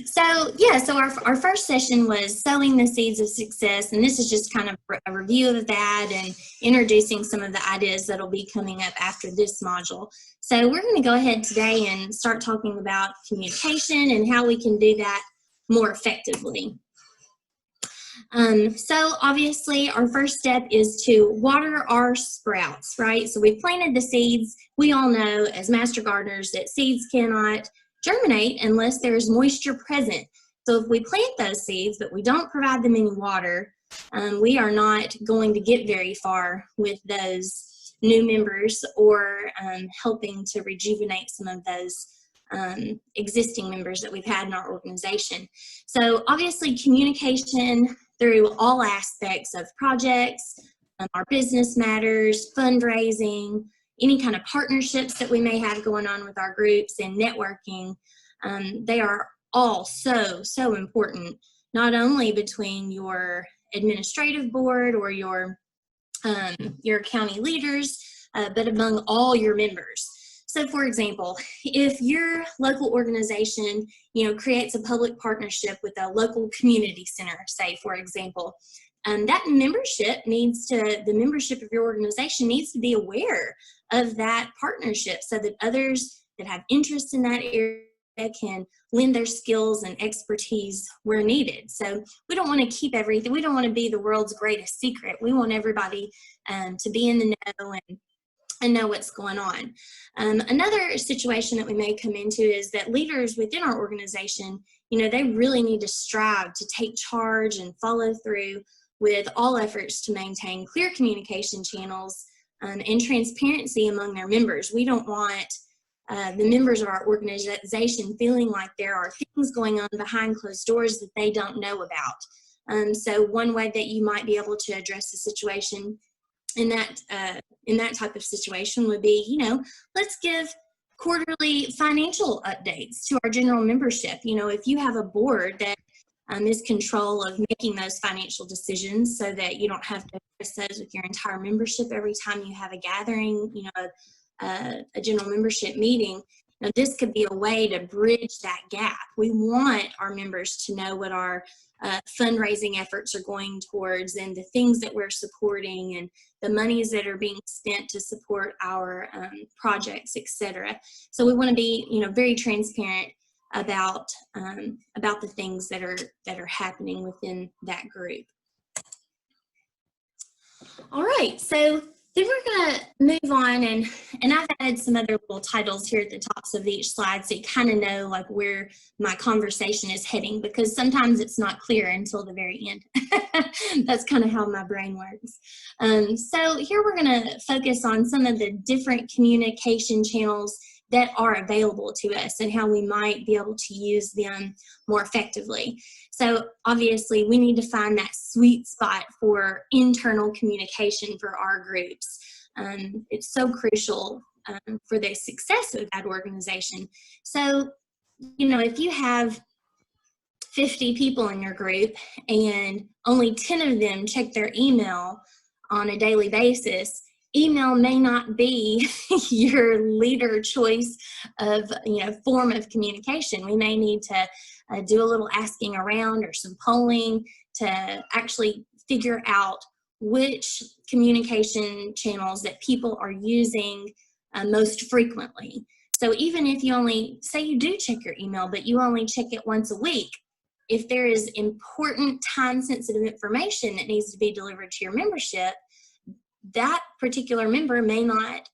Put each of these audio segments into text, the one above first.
So our first session was sowing the seeds of success, and this is just kind of a review of that and introducing some of the ideas that will be coming up after this module. So we're going to go ahead today and start talking about communication and how we can do that more effectively. So obviously our first step is to water our sprouts, right? So we've planted the seeds. We all know as master gardeners that seeds cannot germinate unless there's moisture present. So if we plant those seeds but we don't provide them any water, we are not going to get very far with those new members or helping to rejuvenate some of those existing members that we've had in our organization. So obviously communication through all aspects of projects, our business matters, fundraising, any kind of partnerships that we may have going on with our groups and networking, they are all so important, not only between your administrative board or your county leaders, but among all your members. So for example, if your local organization, creates a public partnership with a local community center, say for example, that the membership of your organization needs to be aware of that partnership so that others that have interest in that area can lend their skills and expertise where needed. So we don't want to keep everything. We don't want to be the world's greatest secret. We want everybody to be in the know and know what's going on. Another situation that we may come into is that leaders within our organization, they really need to strive to take charge and follow through with all efforts to maintain clear communication channels and transparency among their members. We don't want the members of our organization feeling like there are things going on behind closed doors that they don't know about. So one way that you might be able to address the situation in that type of situation would be, let's give quarterly financial updates to our general membership. If you have a board that is control of making those financial decisions so that you don't have to address those with your entire membership every time you have a gathering, a general membership meeting. This could be a way to bridge that gap. We want our members to know what our fundraising efforts are going towards and the things that we're supporting and the monies that are being spent to support our projects, etc. So we want to be, very transparent about the things that are happening within that group. All right, so then we're going to move on, and I've added some other little titles here at the tops of each slide so you kind of know like where my conversation is heading, because sometimes it's not clear until the very end. That's kind of how my brain works. So here we're going to focus on some of the different communication channels that are available to us and how we might be able to use them more effectively. So obviously we need to find that sweet spot for internal communication for our groups. It's so crucial for the success of that organization. So, if you have 50 people in your group and only 10 of them check their email on a daily basis, email may not be your leader choice of form of communication. We may need to do a little asking around or some polling to actually figure out which communication channels that people are using most frequently. So even if you only, say you do check your email, but you only check it once a week, if there is important time-sensitive information that needs to be delivered to your membership, that particular member may not,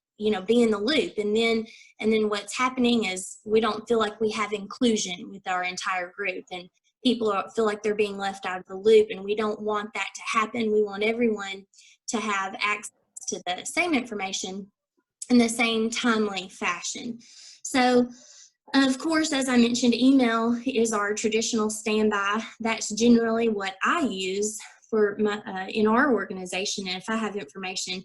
be in the loop. And then what's happening is we don't feel like we have inclusion with our entire group, and people feel like they're being left out of the loop, and we don't want that to happen. We want everyone to have access to the same information in the same timely fashion. So, of course, as I mentioned, email is our traditional standby. That's generally what I use for my, in our organization. And if I have information,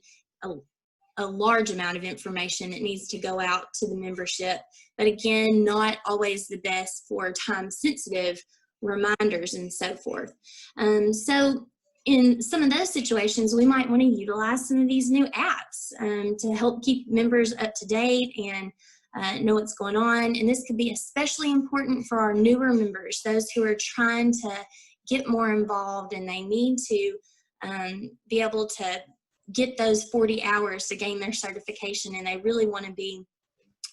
a large amount of information that needs to go out to the membership, but again, not always the best for time-sensitive reminders and so forth. So in some of those situations, we might want to utilize some of these new apps to help keep members up to date and know what's going on. And this could be especially important for our newer members, those who are trying to get more involved and they need to be able to get those 40 hours to gain their certification, and they really want to be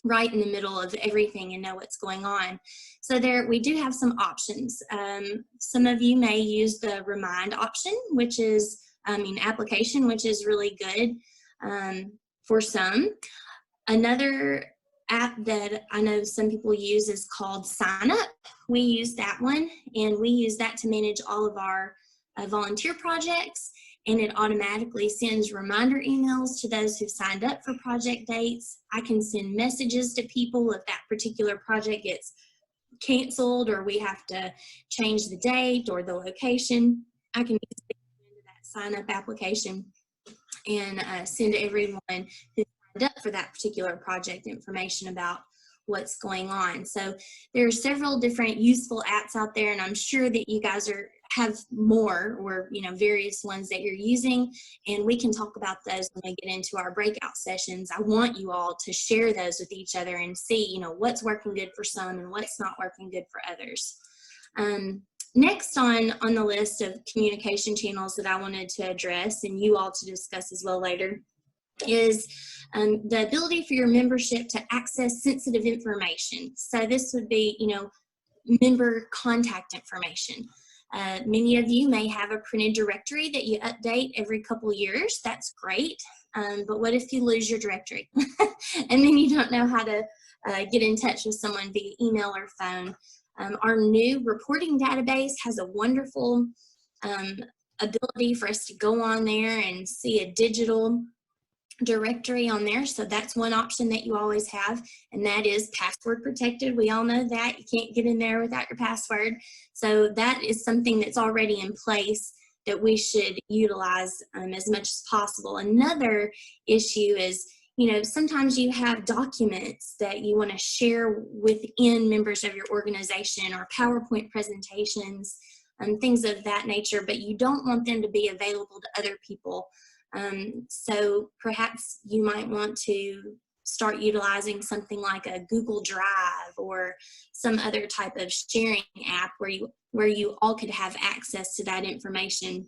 right in the middle of everything and know what's going on. So there, we do have some options. Some of you may use the Remind option, which is, application, which is really good for some. Another app that I know some people use is called Sign Up. We use that one, and we use that to manage all of our volunteer projects, and it automatically sends reminder emails to those who've signed up for project dates. I can send messages to people if that particular project gets canceled or we have to change the date or the location. I can use that sign up application and send everyone who signed up for that particular project information about what's going on. So there are several different useful apps out there, and I'm sure that you guys have more, or various ones that you're using, and we can talk about those when we get into our breakout sessions. I want you all to share those with each other and see what's working good for some and what's not working good for others. Next on the list of communication channels that I wanted to address and you all to discuss as well later is the ability for your membership to access sensitive information. So this would be, member contact information. Many of you may have a printed directory that you update every couple of years. That's great. But what if you lose your directory and then you don't know how to get in touch with someone via email or phone? Our new reporting database has a wonderful ability for us to go on there and see a digital directory on there. So that's one option that you always have, and that is password protected. We all know that. You can't get in there without your password. So that is something that's already in place that we should utilize as much as possible. Another issue is, sometimes you have documents that you want to share within members of your organization, or PowerPoint presentations and things of that nature, but you don't want them to be available to other people. So perhaps you might want to start utilizing something like a Google Drive or some other type of sharing app where you all could have access to that information,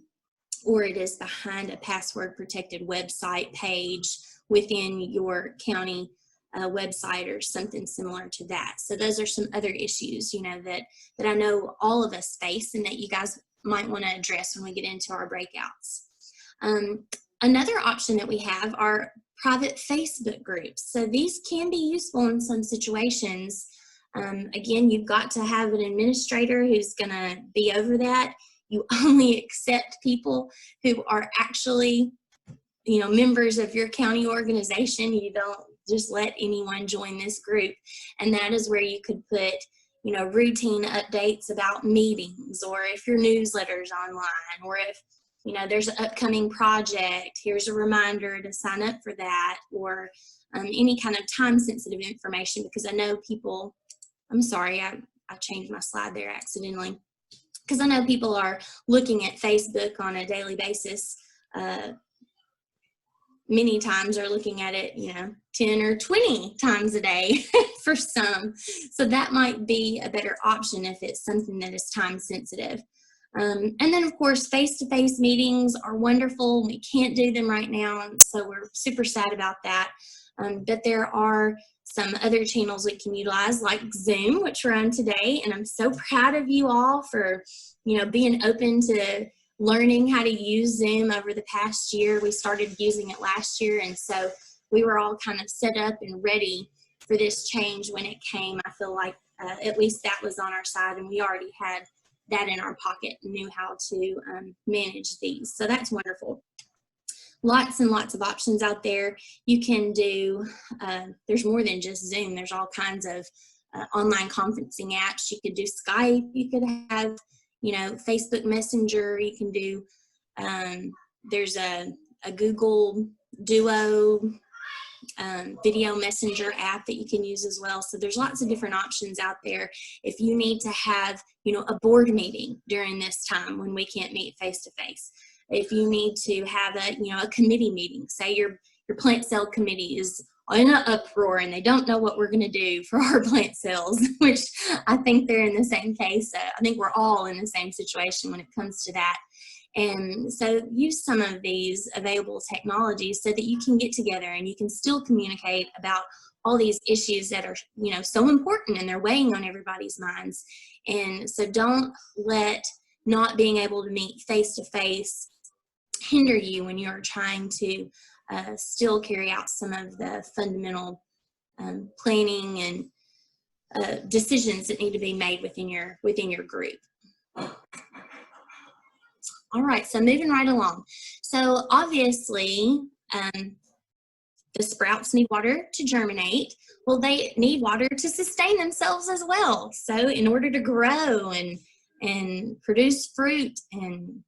or it is behind a password protected website page within your county website or something similar to that. So those are some other issues, that I know all of us face and that you guys might want to address when we get into our breakouts. Another option that we have are private Facebook groups. So these can be useful in some situations. Again, you've got to have an administrator who's going to be over that. You only accept people who are actually, members of your county organization. You don't just let anyone join this group. And that is where you could put, routine updates about meetings, or if your newsletter's online, or if there's an upcoming project, here's a reminder to sign up for that, or any kind of time-sensitive information, because I know people, I'm sorry, I changed my slide there accidentally, because I know people are looking at Facebook on a daily basis. Many times are looking at it, 10 or 20 times a day for some. So that might be a better option if it's something that is time-sensitive. And then, of course, face-to-face meetings are wonderful. We can't do them right now, so we're super sad about that. But there are some other channels we can utilize, like Zoom, which we're on today. And I'm so proud of you all for, being open to learning how to use Zoom over the past year. We started using it last year, and so we were all kind of set up and ready for this change when it came. I feel like at least that was on our side, and we already had that in our pocket and knew how to manage these. So that's wonderful. Lots and lots of options out there. You can do, there's more than just Zoom. There's all kinds of online conferencing apps. You could do Skype. You could have, Facebook Messenger. You can do, there's a Google Duo video messenger app that you can use as well. So there's lots of different options out there. If you need to have, a board meeting during this time when we can't meet face to face, if you need to have a, a committee meeting, say your plant cell committee is in an uproar and they don't know what we're going to do for our plant cells, which I think they're in the same case. I think we're all in the same situation when it comes to that. And so use some of these available technologies so that you can get together and you can still communicate about all these issues that are, you know, so important and they're weighing on everybody's minds. And so don't let not being able to meet face to face hinder you when you're trying to still carry out some of the fundamental planning and decisions that need to be made within your group. All right, so moving right along. So obviously, the sprouts need water to germinate. Well, they need water to sustain themselves as well. So in order to grow and produce fruit and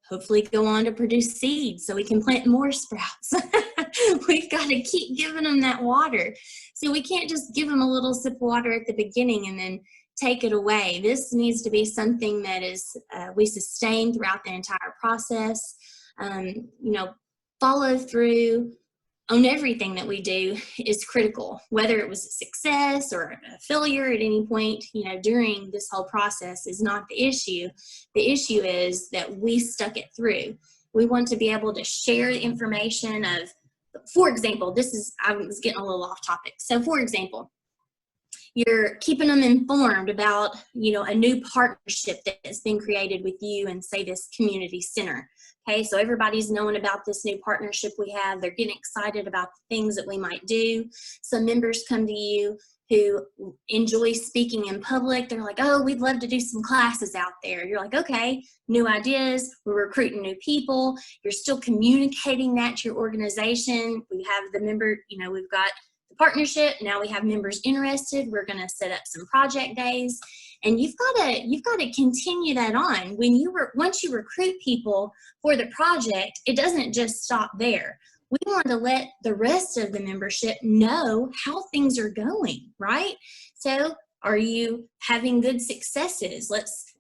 hopefully go on to produce seeds so we can plant more sprouts, we've got to keep giving them that water. So we can't just give them a little sip of water at the beginning and then take it away. This needs to be something that is we sustain throughout the entire process. You know, follow through on everything that we do is critical, whether it was a success or a failure at any point, you know, during this whole process is not the issue. The issue is that we stuck it through. We want to be able to share the information of, for example, I was getting a little off topic. So for example, you're keeping them informed about, you know, a new partnership that's been created with you and say this community center. Okay, so everybody's knowing about this new partnership we have. They're getting excited about the things that we might do. Some members come to you who enjoy speaking in public. They're like, oh, we'd love to do some classes out there. You're like, okay, new ideas. We're recruiting new people. You're still communicating that to your organization. We have the member, you know, we've got the partnership. Now we have members interested. We're going to set up some project days. And you've got to continue that on. Once you recruit people for the project, it doesn't just stop there. We want to let the rest of the membership know how things are going, right? So are you having good successes? Let's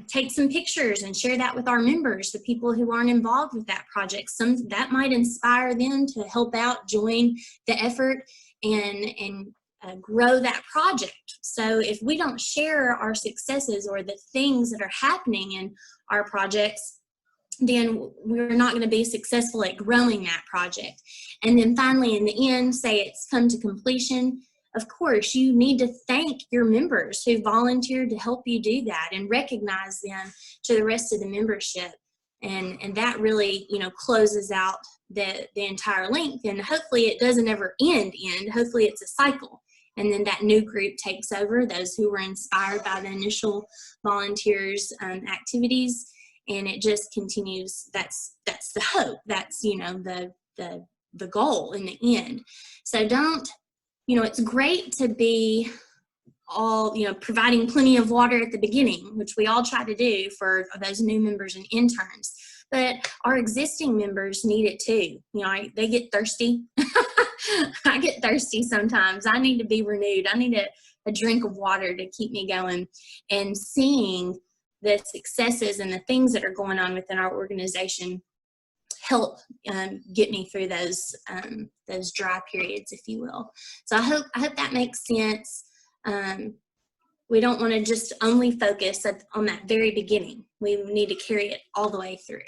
take some pictures and share that with our members, the people who aren't involved with that project. That might inspire them to help out, join the effort, and grow that project. So if we don't share our successes or the things that are happening in our projects, then we're not going to be successful at growing that project. And then finally, in the end, say it's come to completion, of course, you need to thank your members who volunteered to help you do that and recognize them to the rest of the membership. And that really, you know, closes out the entire length. And hopefully it doesn't ever end. Hopefully it's a cycle. And then that new group takes over, those who were inspired by the initial volunteers' activities, and it just continues. That's the hope. That's, you know, the goal in the end. So don't, you know, it's great to be all, you know, providing plenty of water at the beginning, which we all try to do for those new members and interns. But our existing members need it too. You know, they get thirsty. I get thirsty sometimes. I need to be renewed. I need a drink of water to keep me going. And seeing the successes and the things that are going on within our organization help get me through those dry periods, if you will. So I hope that makes sense. We don't want to just only focus on that very beginning. We need to carry it all the way through.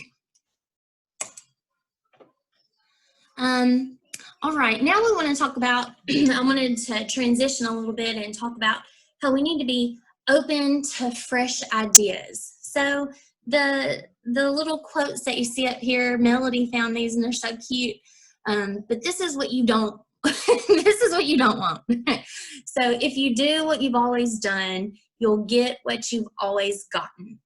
All right, now we want to talk about, I wanted to transition a little bit and talk about how we need to be open to fresh ideas. So the little quotes that you see up here, Melody found these and they're so cute, but this is what you don't, this is what you don't want. So if you do what you've always done, you'll get what you've always gotten.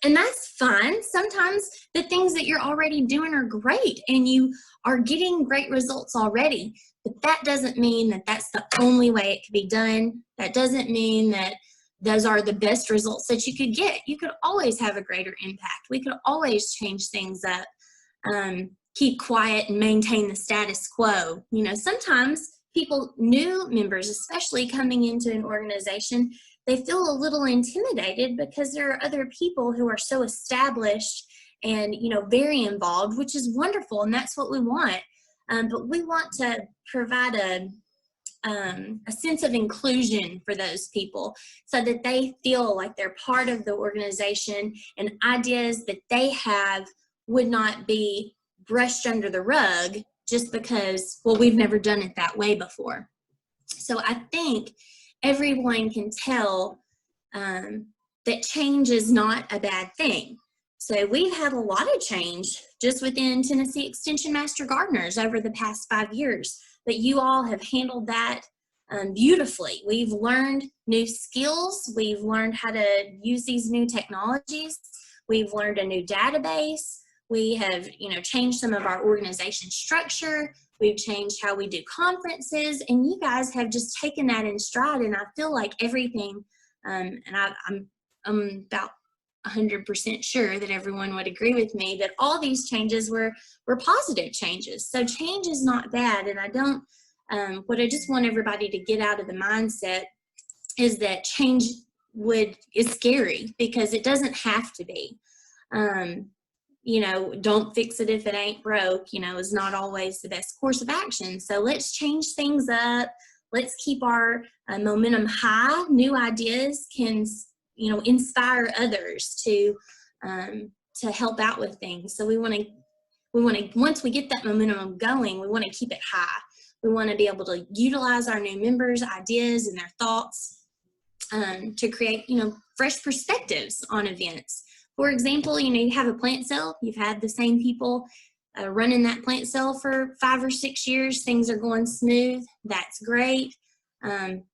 And that's fine. Sometimes the things that you're already doing are great and you are getting great results already, but that doesn't mean that that's the only way it could be done. That doesn't mean that those are the best results that you could get. You could always have a greater impact. We could always change things up, keep quiet and maintain the status quo. You know, sometimes people, new members, especially coming into an organization, they feel a little intimidated because there are other people who are so established and, you know, very involved, which is wonderful, and that's what we want. but we want to provide a sense of inclusion for those people so that they feel like they're part of the organization and ideas that they have would not be brushed under the rug just because, well, we've never done it that way before. So I think everyone can tell that change is not a bad thing. So we've had a lot of change just within Tennessee Extension Master Gardeners over the past 5 years, but you all have handled that beautifully. We've learned new skills. We've learned how to use these new technologies. We've learned a new database. We have, changed some of our organization structure. We've changed how we do conferences, and you guys have just taken that in stride. And I feel like everything, and I'm about 100% sure that everyone would agree with me that all these changes were positive changes. So change is not bad, and I don't. What I just want everybody to get out of the mindset is that change is scary, because it doesn't have to be. Don't fix it if it ain't broke, is not always the best course of action. So let's change things up. Let's keep our momentum high. New ideas can, inspire others to help out with things. So we want to, once we get that momentum going, we want to keep it high. We want to be able to utilize our new members' ideas and their thoughts to create, fresh perspectives on events. For example, you have a plant sale. You've had the same people running that plant sale for 5 or 6 years. Things are going smooth. That's great.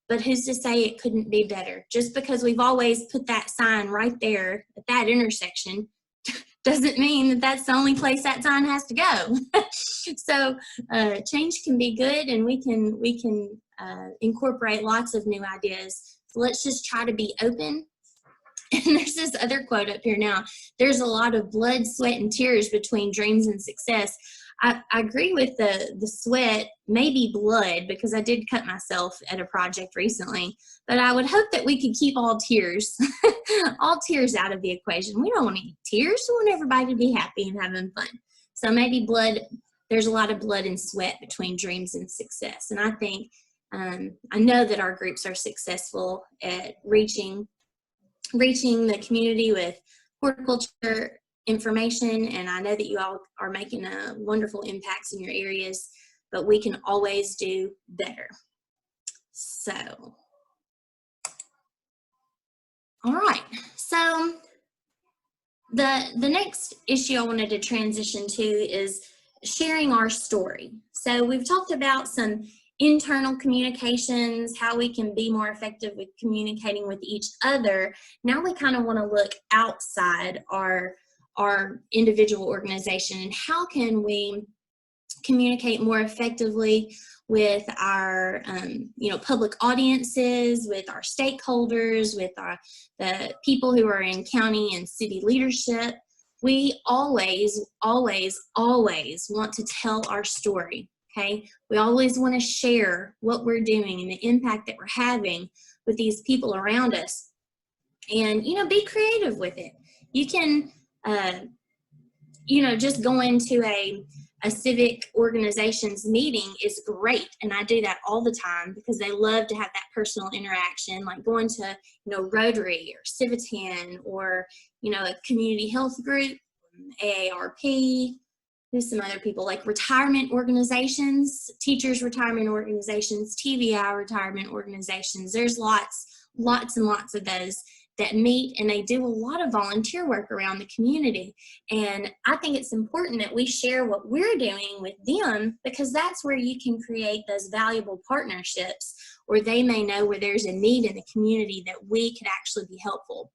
But who's to say it couldn't be better? Just because we've always put that sign right there at that intersection doesn't mean that that's the only place that sign has to go. So change can be good, and we can incorporate lots of new ideas. So let's just try to be open. And there's this other quote up here now. There's a lot of blood, sweat, and tears between dreams and success. I agree with the sweat, maybe blood, because I did cut myself at a project recently. But I would hope that we could keep all tears, all tears out of the equation. We don't want any tears. We want everybody to be happy and having fun. So maybe blood, there's a lot of blood and sweat between dreams and success. And I think, I know that our groups are successful at reaching the community with horticulture information, and I know that you all are making wonderful impacts in your areas, but we can always do better. So, all right. So the next issue I wanted to transition to is sharing our story. So we've talked about some internal communications, how we can be more effective with communicating with each other. Now we kind of want to look outside our individual organization, and how can we communicate more effectively with our public audiences, with our stakeholders, with the people who are in county and city leadership. We always want to tell our story. Okay, we always want to share what we're doing and the impact that we're having with these people around us, and be creative with it. You can just going to a civic organization's meeting is great, and I do that all the time because they love to have that personal interaction, like going to Rotary or Civitan or a community health group, AARP. There's some other people like retirement organizations, teachers retirement organizations, TVI retirement organizations. There's lots and lots of those that meet, and they do a lot of volunteer work around the community. And I think it's important that we share what we're doing with them, because that's where you can create those valuable partnerships, or they may know where there's a need in the community that we could actually be helpful.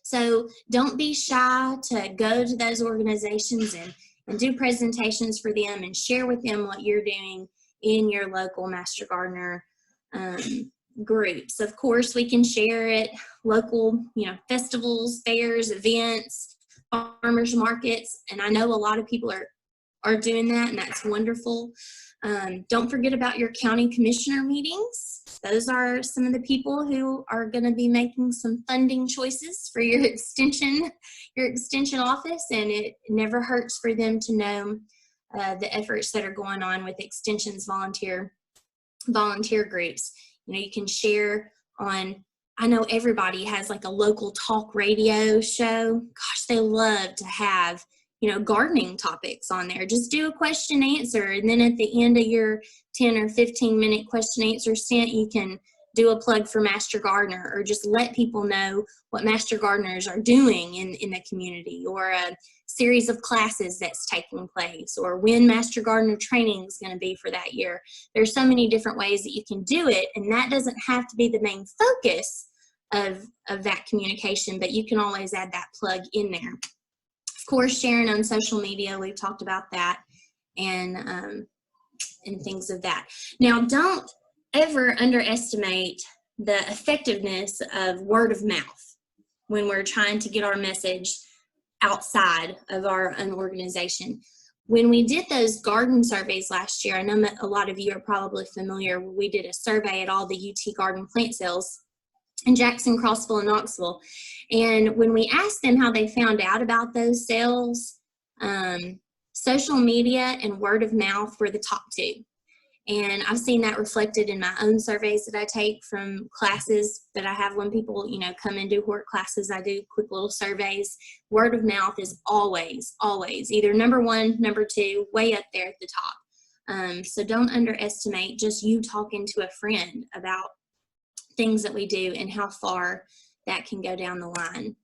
So don't be shy to go to those organizations and do presentations for them and share with them what you're doing in your local Master Gardener groups. Of course, we can share at local, festivals, fairs, events, farmers markets, and I know a lot of people are doing that, and that's wonderful. Don't forget about your county commissioner meetings. Those are some of the people who are going to be making some funding choices for your extension office, and it never hurts for them to know the efforts that are going on with Extension's volunteer groups. You know, you can share on, I know everybody has like a local talk radio show. Gosh, they love to have, you know, gardening topics on there. Just do a question answer, and then at the end of your 10 or 15-minute question answer stint, you can do a plug for Master Gardener, or just let people know what Master Gardeners are doing in the community, or a series of classes that's taking place, or when Master Gardener training is going to be for that year. There's so many different ways that you can do it, and that doesn't have to be the main focus of that communication, but you can always add that plug in there. Of course, sharing on social media, we've talked about that, and things of that. Now, don't ever underestimate the effectiveness of word of mouth when we're trying to get our message outside of our own organization. When we did those garden surveys last year, I know a lot of you are probably familiar, we did a survey at all the UT garden plant sales in Jackson, Crossville, and Knoxville. And when we asked them how they found out about those sales, social media and word of mouth were the top two. And I've seen that reflected in my own surveys that I take from classes that I have when people, you know, come and do hort classes. I do quick little surveys. Word of mouth is always, always either number one, number two, way up there at the top. So don't underestimate just you talking to a friend about things that we do and how far that can go down the line.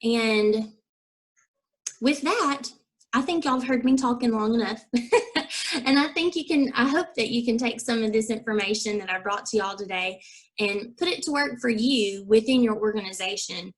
And with that, I think y'all have heard me talking long enough. And I think I hope that you can take some of this information that I brought to y'all today and put it to work for you within your organization.